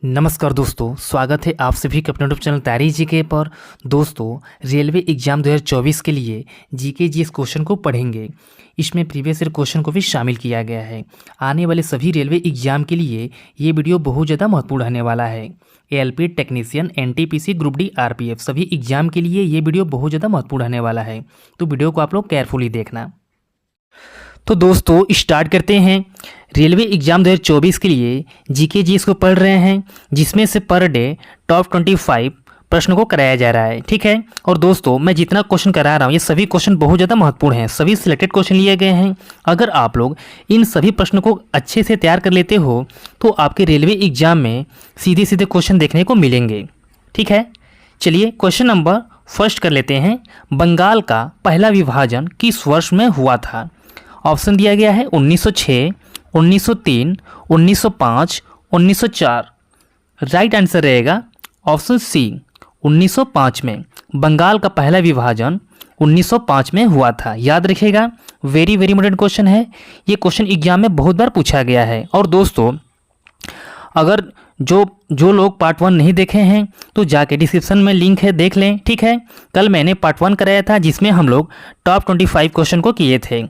नमस्कार दोस्तों, स्वागत है आप सभी के अपने यूट्यूब चैनल तैयारी जीके पर। दोस्तों, रेलवे एग्ज़ाम 2024 के लिए जीके जीएस क्वेश्चन को पढ़ेंगे। इसमें प्रीवियस ईयर क्वेश्चन को भी शामिल किया गया है। आने वाले सभी रेलवे एग्ज़ाम के लिए ये वीडियो बहुत ज़्यादा महत्वपूर्ण रहने वाला है। ALP technician, NTPC, group D, RPF सभी एग्ज़ाम के लिए ये वीडियो बहुत ज़्यादा महत्वपूर्ण रहने वाला है, तो वीडियो को आप लोग केयरफुली देखना। तो दोस्तों, स्टार्ट करते हैं। रेलवे एग्ज़ाम 2024 के लिए जीके जीएस को पढ़ रहे हैं, जिसमें से पर डे टॉप 25 प्रश्नों को कराया जा रहा है, ठीक है। और दोस्तों, मैं जितना क्वेश्चन करा रहा हूँ ये सभी क्वेश्चन बहुत ज़्यादा महत्वपूर्ण हैं, सभी सिलेक्टेड क्वेश्चन लिए गए हैं। अगर आप लोग इन सभी प्रश्नों को अच्छे से तैयार कर लेते हो तो आपके रेलवे एग्जाम में सीधे सीधे क्वेश्चन देखने को मिलेंगे, ठीक है। चलिए क्वेश्चन नंबर फर्स्ट कर लेते हैं। बंगाल का पहला विभाजन किस वर्ष में हुआ था? ऑप्शन दिया गया है 1906, 1903, 1905, 1904। राइट आंसर रहेगा ऑप्शन सी 1905 में। बंगाल का पहला विभाजन 1905 में हुआ था, याद रखिएगा। वेरी वेरी इंपॉर्टेंट क्वेश्चन है, ये क्वेश्चन एग्जाम में बहुत बार पूछा गया है। और दोस्तों, अगर जो लोग पार्ट 1 नहीं देखे हैं तो जाके डिस्क्रिप्शन में लिंक है, देख लें, ठीक है। कल मैंने पार्ट 1 कराया था जिसमें हम लोग टॉप 25 क्वेश्चन को किए थे।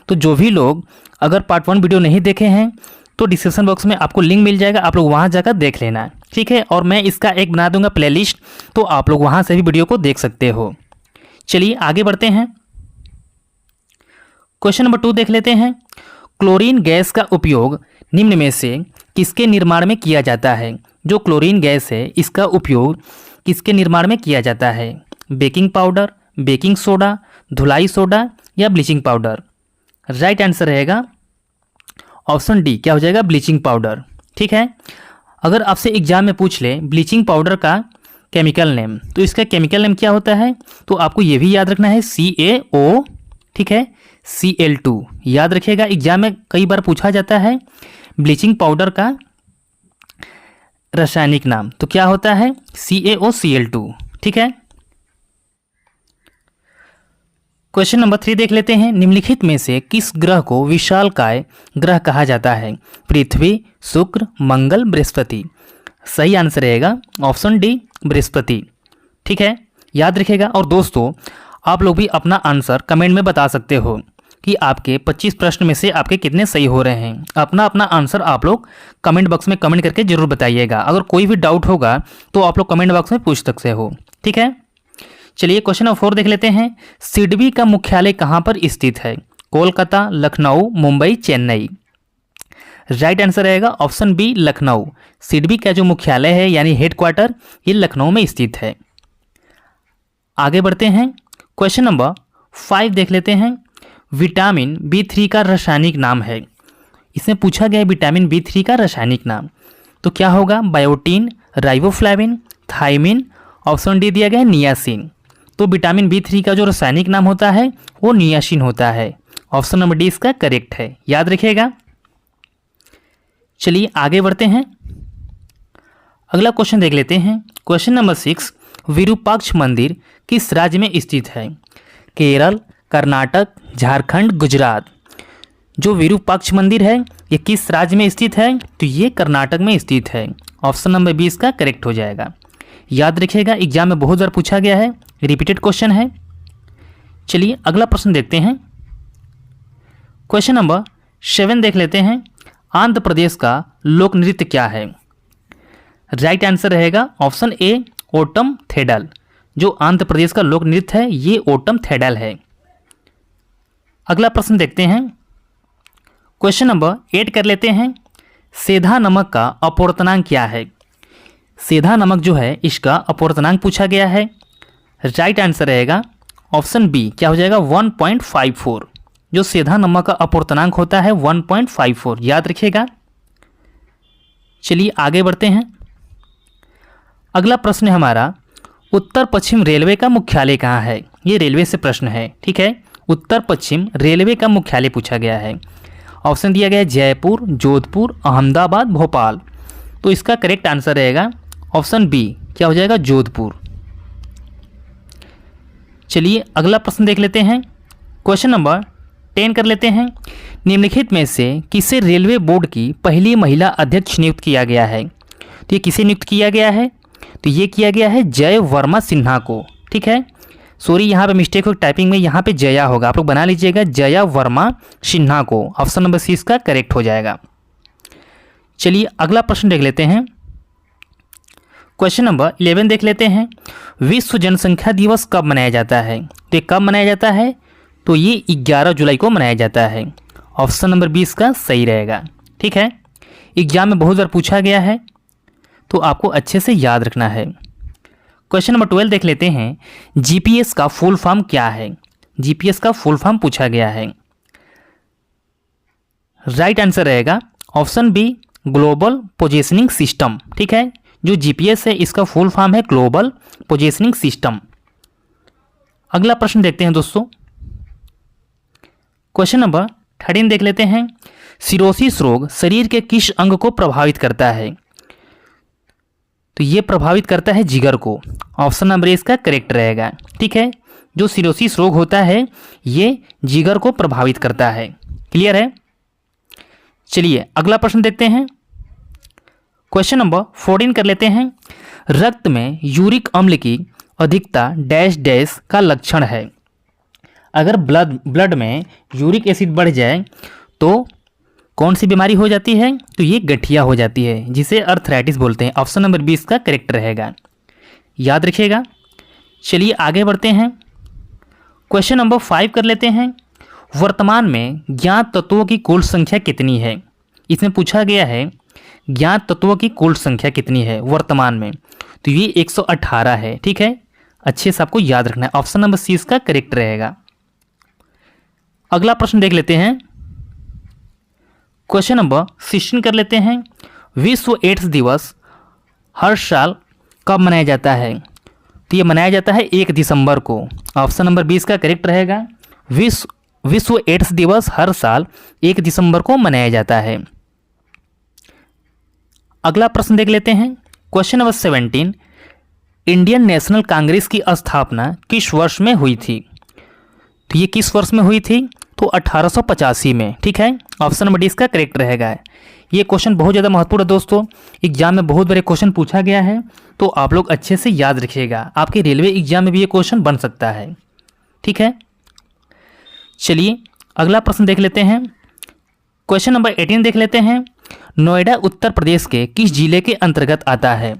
तो जो भी लोग अगर पार्ट 1 वीडियो नहीं देखे हैं तो डिस्क्रिप्शन बॉक्स में आपको लिंक मिल जाएगा, आप लोग वहाँ जाकर देख लेना, ठीक है। और मैं इसका एक बना दूंगा प्लेलिस्ट, तो आप लोग वहाँ से भी वीडियो को देख सकते हो। चलिए आगे बढ़ते हैं। क्वेश्चन नंबर 2 देख लेते हैं। क्लोरीन गैस का उपयोग निम्न में से किसके निर्माण में किया जाता है? जो क्लोरीन गैस है इसका उपयोग किसके निर्माण में किया जाता है? बेकिंग पाउडर, बेकिंग सोडा, धुलाई सोडा या ब्लीचिंग पाउडर? राइट आंसर रहेगा ऑप्शन डी, क्या हो जाएगा? ब्लीचिंग पाउडर, ठीक है। अगर आपसे एग्जाम में पूछ ले ब्लीचिंग पाउडर का केमिकल नेम, तो इसका केमिकल नेम क्या होता है? तो आपको ये भी याद रखना है CaO, ठीक है, Cl2 याद रखिएगा। एग्जाम में कई बार पूछा जाता है ब्लीचिंग पाउडर का रासायनिक नाम, तो क्या होता है? CaOCl2, ठीक है। क्वेश्चन नंबर 3 देख लेते हैं। निम्नलिखित में से किस ग्रह को विशालकाय ग्रह कहा जाता है? पृथ्वी, शुक्र, मंगल, बृहस्पति? सही आंसर रहेगा ऑप्शन डी, बृहस्पति, ठीक है, याद रखिएगा। और दोस्तों, आप लोग भी अपना आंसर कमेंट में बता सकते हो कि आपके 25 प्रश्न में से आपके कितने सही हो रहे हैं। अपना अपना आंसर आप लोग कमेंट बॉक्स में कमेंट करके जरूर बताइएगा। अगर कोई भी डाउट होगा तो आप लोग कमेंट बॉक्स में पूछ सकते हो, ठीक है। चलिए क्वेश्चन नंबर 4 देख लेते हैं। सिडबी का मुख्यालय कहाँ पर स्थित है? कोलकाता, लखनऊ, मुंबई, चेन्नई? राइट आंसर रहेगा ऑप्शन बी, लखनऊ। सिडबी का जो मुख्यालय है यानी हेडक्वार्टर, ये लखनऊ में स्थित है। आगे बढ़ते हैं। क्वेश्चन नंबर 5 देख लेते हैं। विटामिन B3 का रासायनिक नाम है। इसमें पूछा गया है विटामिन B3 का रासायनिक नाम, तो क्या होगा? Biotin, riboflavin, thiamine? Option D दिया गया है नियासिन। तो विटामिन B3 का जो रासायनिक नाम होता है वो नियासिन होता है। ऑप्शन नंबर डी इसका करेक्ट है, याद रखिएगा। चलिए आगे बढ़ते हैं। अगला क्वेश्चन देख लेते हैं। Question number 6। विरूपाक्ष मंदिर किस राज्य में स्थित है? केरल, कर्नाटक, झारखंड, गुजरात? जो विरूपाक्ष मंदिर है ये किस राज्य में स्थित है? तो ये कर्नाटक में स्थित है। ऑप्शन नंबर 20 का करेक्ट हो जाएगा, याद रखिएगा। एग्जाम में बहुत बार पूछा गया है, रिपीटेड क्वेश्चन है। चलिए अगला प्रश्न देखते हैं। क्वेश्चन नंबर 7 देख लेते हैं। आंध्र प्रदेश का लोक नृत्य क्या है? राइट आंसर रहेगा ऑप्शन ए, ओटम थेडल। जो आंध्र प्रदेश का लोक नृत्य है ये ओटम थेडल है। अगला प्रश्न देखते हैं। क्वेश्चन नंबर 8 कर लेते हैं। सेंधा नमक का अपवर्तनांक क्या है? सेंधा नमक जो है इसका अपवर्तनांक पूछा गया है। राइट आंसर रहेगा ऑप्शन बी, क्या हो जाएगा? 1.54। जो सेंधा नमक का अपवर्तनांक होता है 1.54, याद रखिएगा। चलिए आगे बढ़ते हैं। अगला प्रश्न है हमारा, उत्तर पश्चिम रेलवे का मुख्यालय कहाँ है? ये रेलवे से प्रश्न है, ठीक है। उत्तर पश्चिम रेलवे का मुख्यालय पूछा गया है। ऑप्शन दिया गया है जयपुर, जोधपुर, अहमदाबाद, भोपाल? तो इसका करेक्ट आंसर रहेगा ऑप्शन बी, क्या हो जाएगा? जोधपुर। चलिए अगला प्रश्न देख लेते हैं। क्वेश्चन नंबर 10 कर लेते हैं। निम्नलिखित में से किसे रेलवे बोर्ड की पहली महिला अध्यक्ष नियुक्त किया गया है? तो ये किसे नियुक्त किया गया है? तो ये किया गया है जय वर्मा सिन्हा को। ठीक है, सॉरी यहाँ पे मिस्टेक हो टाइपिंग में, यहाँ पे जया होगा, आप लोग बना लीजिएगा जया वर्मा सिन्हा को। ऑप्शन नंबर सी इसका करेक्ट हो जाएगा। चलिए अगला प्रश्न देख लेते हैं। क्वेश्चन नंबर 11 देख लेते हैं। विश्व जनसंख्या दिवस कब मनाया जाता है? तो ये कब मनाया जाता है? तो ये 11 जुलाई को मनाया जाता है। ऑप्शन नंबर 20 का सही रहेगा। ठीक है, एग्जाम में बहुत बार पूछा गया है, तो आपको अच्छे से याद रखना है। क्वेश्चन नंबर 12 देख लेते हैं। जीपीएस का फुल फॉर्म क्या है? जीपीएस का फुल फॉर्म पूछा गया है। राइट आंसर रहेगा option B, global positioning system. ठीक है, जो जीपीएस है इसका फुल फॉर्म है ग्लोबल पोजीशनिंग सिस्टम। अगला प्रश्न देखते हैं दोस्तों। क्वेश्चन नंबर 13 देख लेते हैं। सिरोसिस रोग शरीर के किस अंग को प्रभावित करता है? तो ये प्रभावित करता है जिगर को। ऑप्शन नंबर इसका करेक्ट रहेगा। ठीक है, जो सिरोसिस रोग होता है ये जिगर को प्रभावित करता है। क्लियर है? चलिए अगला प्रश्न देखते हैं। क्वेश्चन नंबर 14 कर लेते हैं। रक्त में यूरिक अम्ल की अधिकता डैश डैश का लक्षण है। अगर ब्लड में यूरिक एसिड बढ़ जाए तो कौन सी बीमारी हो जाती है? तो ये गठिया हो जाती है, जिसे अर्थराइटिस बोलते हैं। ऑप्शन नंबर 20 का करेक्ट रहेगा, याद रखिएगा। चलिए आगे बढ़ते हैं। क्वेश्चन नंबर 5 कर लेते हैं। वर्तमान में ज्ञात तत्वों की कुल संख्या कितनी है? इसमें पूछा गया है ज्ञात तत्वों की कुल संख्या कितनी है वर्तमान में? तो ये 118 है। ठीक है, अच्छे से आपको याद रखना है। ऑप्शन नंबर सी इसका करेक्ट रहेगा। अगला प्रश्न देख लेते हैं। क्वेश्चन नंबर 16 कर लेते हैं। विश्व एड्स दिवस हर साल कब मनाया जाता है? तो ये मनाया जाता है 1 दिसंबर को। ऑप्शन नंबर 20 का करेक्ट रहेगा। विश्व एड्स दिवस हर साल 1 दिसंबर को मनाया जाता है। अगला प्रश्न देख लेते हैं। Question number 17। Indian national Congress की स्थापना किस वर्ष में हुई थी? तो ये किस वर्ष में हुई थी? तो 1885 में। ठीक है, ऑप्शन नंबर डी इसका करेक्ट रहेगा। ये क्वेश्चन बहुत ज़्यादा महत्वपूर्ण है दोस्तों, एग्जाम में बहुत बड़े क्वेश्चन पूछा गया है, तो आप लोग अच्छे से याद रखिएगा। आपके रेलवे एग्जाम में भी ये क्वेश्चन बन सकता है। ठीक है, चलिए अगला प्रश्न देख लेते हैं। क्वेश्चन नंबर 18 देख लेते हैं। नोएडा उत्तर प्रदेश के किस जिले के अंतर्गत आता है?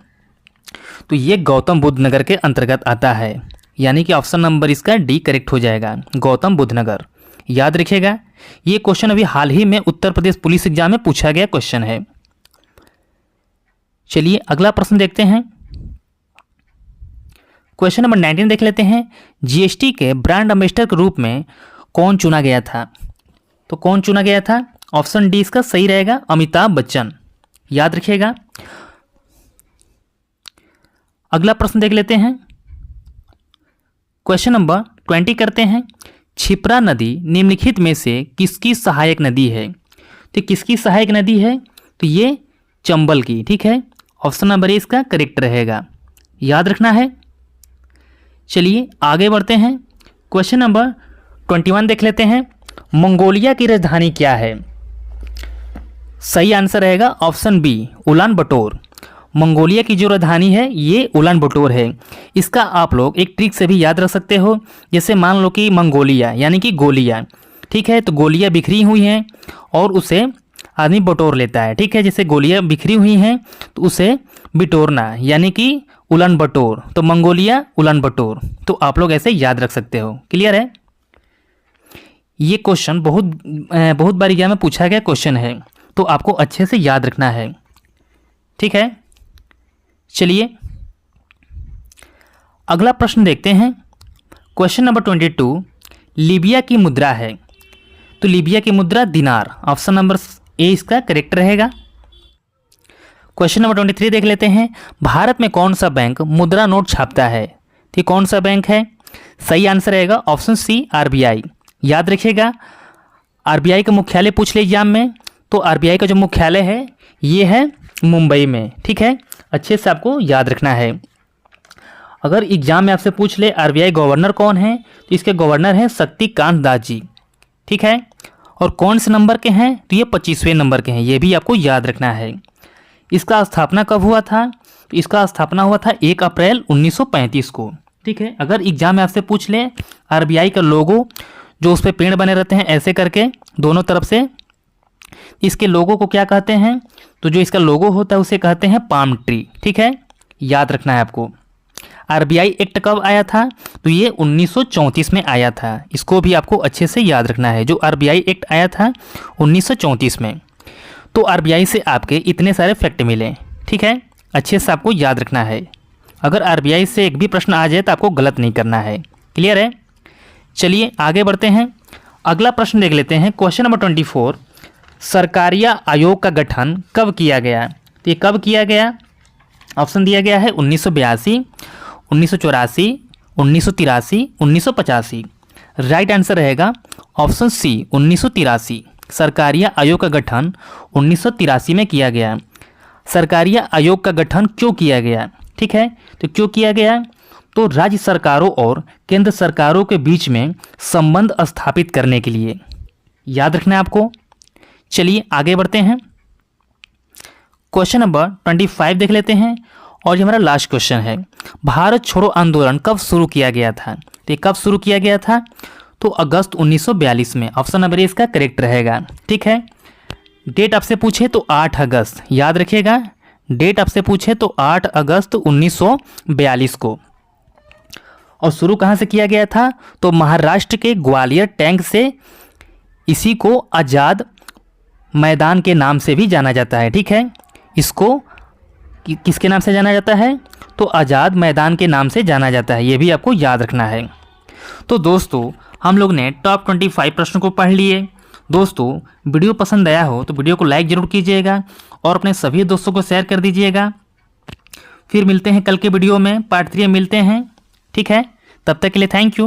तो ये गौतम बुद्ध नगर के अंतर्गत आता है, यानी कि ऑप्शन नंबर इसका डी करेक्ट हो जाएगा, गौतम बुद्ध नगर। याद रखिएगा, ये क्वेश्चन अभी हाल ही में उत्तर प्रदेश पुलिस एग्जाम में पूछा गया क्वेश्चन है। चलिए अगला प्रश्न देखते हैं। क्वेश्चन नंबर 19 देख लेते हैं। जीएसटी के ब्रांड एम्बेसडर के रूप में कौन चुना गया था? तो कौन चुना गया था? ऑप्शन डी इसका सही रहेगा, अमिताभ बच्चन। याद रखिएगा। अगला प्रश्न देख लेते हैं। क्वेश्चन नंबर 20 करते हैं। क्षिप्रा नदी निम्नलिखित में से किसकी सहायक नदी है? तो किसकी सहायक नदी है? तो ये चंबल की। ठीक है, ऑप्शन नंबर ए इसका करेक्ट रहेगा, याद रखना है। चलिए आगे बढ़ते हैं। क्वेश्चन नंबर 21 देख लेते हैं। मंगोलिया की राजधानी क्या है? सही आंसर रहेगा option B, Ulan Bator. Mongolia की जो राजधानी है ये उलान बटोर है। इसका आप लोग एक ट्रिक से भी याद रख सकते हो। जैसे मान लो कि मंगोलिया यानी कि गोलियां, ठीक है, तो गोलियां बिखरी हुई हैं और उसे आदमी बटोर लेता है। ठीक है, जैसे गोलियां बिखरी हुई हैं तो उसे बिटोरना यानी कि उलान बटोर। तो मंगोलिया उलान बटोर, तो आप लोग ऐसे याद रख सकते हो। क्लियर है? ये क्वेश्चन बहुत बार एग्जाम में पूछा गया क्वेश्चन है, तो आपको अच्छे से याद रखना है। ठीक है, चलिए अगला प्रश्न देखते हैं। क्वेश्चन नंबर 22 लीबिया की मुद्रा है। तो लीबिया की मुद्रा दिनार। ऑप्शन नंबर ए इसका करेक्ट रहेगा। क्वेश्चन नंबर 23 देख लेते हैं। भारत में कौन सा बैंक मुद्रा नोट छापता है? तो कौन सा बैंक है? सही आंसर रहेगा ऑप्शन सी, आरबीआई। याद रखिएगा, आरबीआई का मुख्यालय पूछ ले एग्जाम में, तो आरबीआई का जो मुख्यालय है ये है मुंबई में। ठीक है, अच्छे से आपको याद रखना है। अगर एग्जाम में आपसे पूछ ले आरबीआई गवर्नर कौन है, तो इसके गवर्नर हैं शक्तिकांत दास जी। ठीक है, और कौन से नंबर के हैं? तो ये 25वें नंबर के हैं, ये भी आपको याद रखना है। इसका स्थापना कब हुआ था? तो इसका स्थापना हुआ था 1 अप्रैल 1935 को। ठीक है, अगर एग्जाम में आपसे पूछ ले आरबीआई का लोगो जो उस पर पेड़ बने रहते हैं ऐसे करके दोनों तरफ से, इसके लोगो को क्या कहते हैं? तो जो इसका लोगो होता है उसे कहते हैं पाम ट्री। ठीक है, याद रखना है आपको। आरबीआई एक्ट कब आया था? तो ये 1934 में आया था। इसको भी आपको अच्छे से याद रखना है। जो आरबीआई एक्ट आया था 1934 में। तो आरबीआई से आपके इतने सारे फैक्ट मिले। ठीक है, अच्छे से आपको याद रखना है। अगर आरबीआई से एक भी प्रश्न आ जाए तो आपको गलत नहीं करना है। क्लियर है? चलिए आगे बढ़ते हैं। अगला प्रश्न देख लेते हैं। क्वेश्चन नंबर 24, सरकारिया आयोग का गठन कब किया गया? तो ये कब किया गया? ऑप्शन दिया गया है 1982, 1984, 1983, 1985। राइट आंसर रहेगा ऑप्शन सी 1983। सरकारिया आयोग का गठन 1983 में किया गया। सरकारिया आयोग का गठन क्यों किया गया? ठीक है, तो क्यों किया गया? तो राज्य सरकारों और केंद्र सरकारों के बीच में संबंध स्थापित करने के लिए। याद रखना है आपको। चलिए आगे बढ़ते हैं। क्वेश्चन नंबर 25 देख लेते हैं और ये हमारा लास्ट क्वेश्चन है। भारत छोड़ो आंदोलन कब शुरू किया गया था? तो ये कब शुरू किया गया था? तो अगस्त 1942 में। ऑप्शन नंबर इसका करेक्ट रहेगा। ठीक है, डेट आपसे पूछे तो 8 अगस्त, याद रखिएगा। डेट आपसे पूछे तो 8 अगस्त 1942 को। और शुरू कहाँ से किया गया था? तो महाराष्ट्र के ग्वालियर टैंक से। इसी को आज़ाद मैदान के नाम से भी जाना जाता है। ठीक है, इसको किसके नाम से जाना जाता है? तो आज़ाद मैदान के नाम से जाना जाता है। ये भी आपको याद रखना है। तो दोस्तों हम लोग ने टॉप 25 प्रश्नों को पढ़ लिए। दोस्तों वीडियो पसंद आया हो तो वीडियो को लाइक ज़रूर कीजिएगा और अपने सभी दोस्तों को शेयर कर दीजिएगा। फिर मिलते हैं कल के वीडियो में, पार्ट 3 में मिलते हैं। ठीक है, तब तक के लिए थैंक यू।